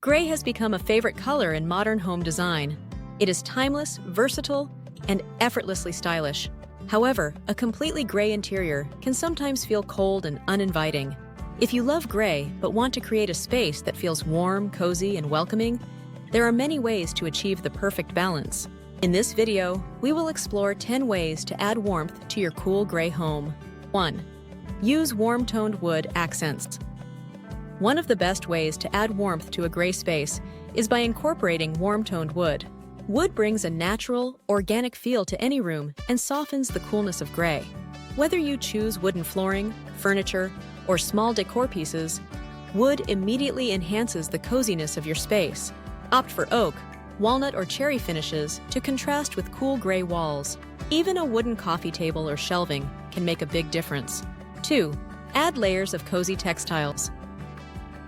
Gray has become a favorite color in modern home design. It is timeless, versatile, and effortlessly stylish. However, a completely gray interior can sometimes feel cold and uninviting. If you love gray but want to create a space that feels warm, cozy, and welcoming, there are many ways to achieve the perfect balance. In this video, we will explore 10 ways to add warmth to your cool gray home. 1. Use warm-toned wood accents. One of the best ways to add warmth to a gray space is by incorporating warm-toned wood. Wood brings a natural, organic feel to any room and softens the coolness of gray. Whether you choose wooden flooring, furniture, or small decor pieces, wood immediately enhances the coziness of your space. Opt for oak, walnut, or cherry finishes to contrast with cool gray walls. Even a wooden coffee table or shelving can make a big difference. 2. Add layers of cozy textiles.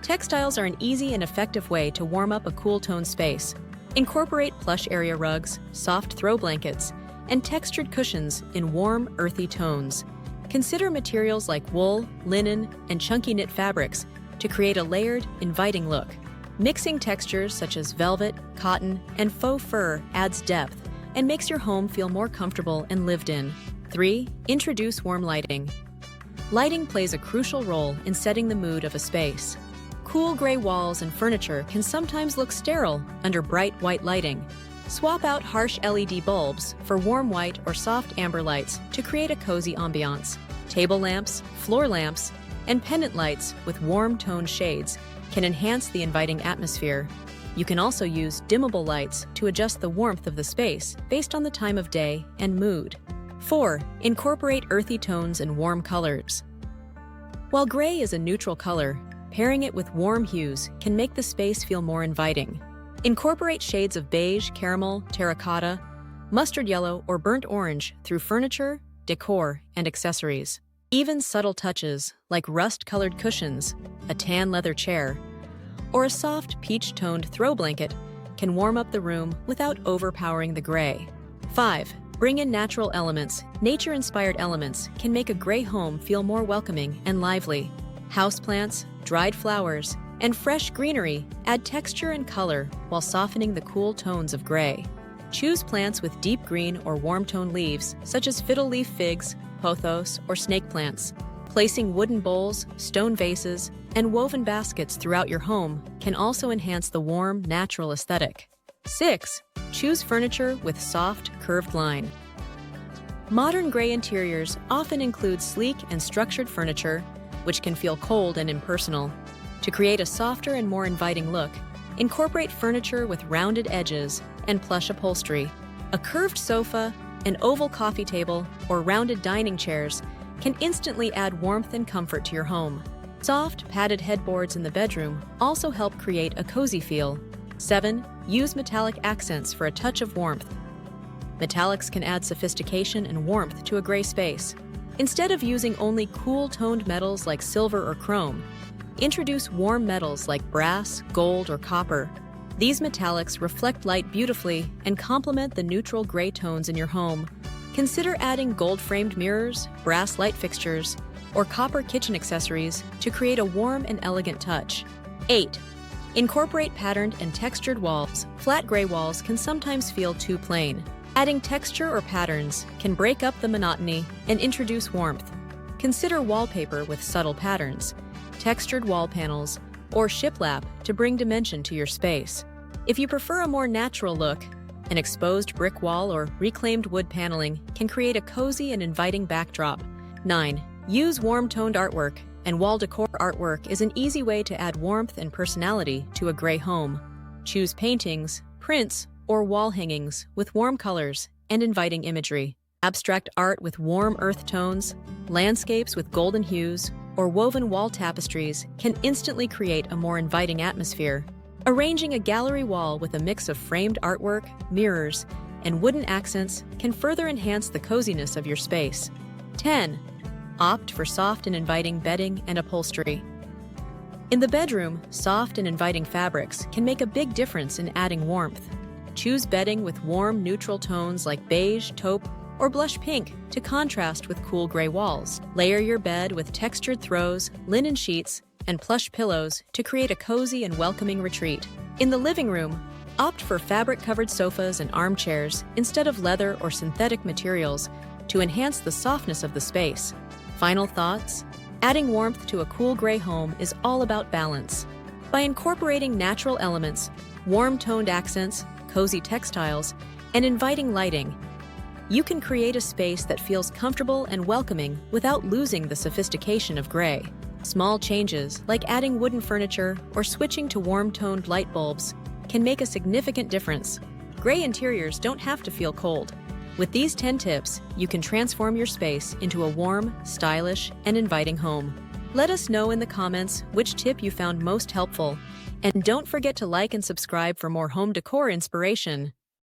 Textiles are an easy and effective way to warm up a cool-toned space. Incorporate plush area rugs, soft throw blankets, and textured cushions in warm, earthy tones. Consider materials like wool, linen, and chunky knit fabrics to create a layered, inviting look. Mixing textures such as velvet, cotton, and faux fur adds depth and makes your home feel more comfortable and lived in. 3. Introduce warm lighting. Lighting plays a crucial role in setting the mood of a space. Cool gray walls and furniture can sometimes look sterile under bright white lighting. Swap out harsh LED bulbs for warm white or soft amber lights to create a cozy ambiance. Table lamps, floor lamps, and pendant lights with warm toned shades can enhance the inviting atmosphere. You can also use dimmable lights to adjust the warmth of the space based on the time of day and mood. 4. Incorporate earthy tones and warm colors. While gray is a neutral color, pairing it with warm hues can make the space feel more inviting. Incorporate shades of beige, caramel, terracotta, mustard yellow, or burnt orange through furniture, decor, and accessories. Even subtle touches like rust-colored cushions, a tan leather chair, or a soft peach-toned throw blanket can warm up the room without overpowering the gray. 5. Bring in natural elements. Nature-inspired elements can make a gray home feel more welcoming and lively. Houseplants, dried flowers, and fresh greenery add texture and color while softening the cool tones of gray. Choose plants with deep green or warm-toned leaves, such as fiddle leaf figs, pothos, or snake plants. Placing wooden bowls, stone vases, and woven baskets throughout your home can also enhance the warm, natural aesthetic. 6. Choose furniture with soft, curved line. Modern gray interiors often include sleek and structured furniture, which can feel cold and impersonal. To create a softer and more inviting look, incorporate furniture with rounded edges and plush upholstery. A curved sofa, an oval coffee table, or rounded dining chairs can instantly add warmth and comfort to your home. Soft, padded headboards in the bedroom also help create a cozy feel. 7. Use metallic accents for a touch of warmth. Metallics can add sophistication and warmth to a gray space. Instead of using only cool-toned metals like silver or chrome, introduce warm metals like brass, gold, or copper. These metallics reflect light beautifully and complement the neutral gray tones in your home. Consider adding gold-framed mirrors, brass light fixtures, or copper kitchen accessories to create a warm and elegant touch. 8. Incorporate patterned and textured walls. Flat gray walls can sometimes feel too plain. Adding texture or patterns can break up the monotony and introduce warmth. Consider wallpaper with subtle patterns, textured wall panels, or shiplap to bring dimension to your space. If you prefer a more natural look, an exposed brick wall or reclaimed wood paneling can create a cozy and inviting backdrop. 9. Use warm-toned artwork, and wall decor artwork is an easy way to add warmth and personality to a gray home. Choose paintings, prints, or wall hangings with warm colors and inviting imagery. Abstract art with warm earth tones, landscapes with golden hues, or woven wall tapestries can instantly create a more inviting atmosphere. Arranging a gallery wall with a mix of framed artwork, mirrors, and wooden accents can further enhance the coziness of your space. 10. Opt for soft and inviting bedding and upholstery. In the bedroom, soft and inviting fabrics can make a big difference in adding warmth. Choose bedding with warm, neutral tones like beige, taupe, or blush pink to contrast with cool gray walls. Layer your bed with textured throws, linen sheets, and plush pillows to create a cozy and welcoming retreat. In the living room, opt for fabric-covered sofas and armchairs instead of leather or synthetic materials to enhance the softness of the space. Final thoughts? Adding warmth to a cool gray home is all about balance. By incorporating natural elements, warm-toned accents, cozy textiles, and inviting lighting, you can create a space that feels comfortable and welcoming without losing the sophistication of gray. Small changes, like adding wooden furniture or switching to warm-toned light bulbs, can make a significant difference. Gray interiors don't have to feel cold. With these 10 tips, you can transform your space into a warm, stylish, and inviting home. Let us know in the comments which tip you found most helpful, and don't forget to like and subscribe for more home decor inspiration.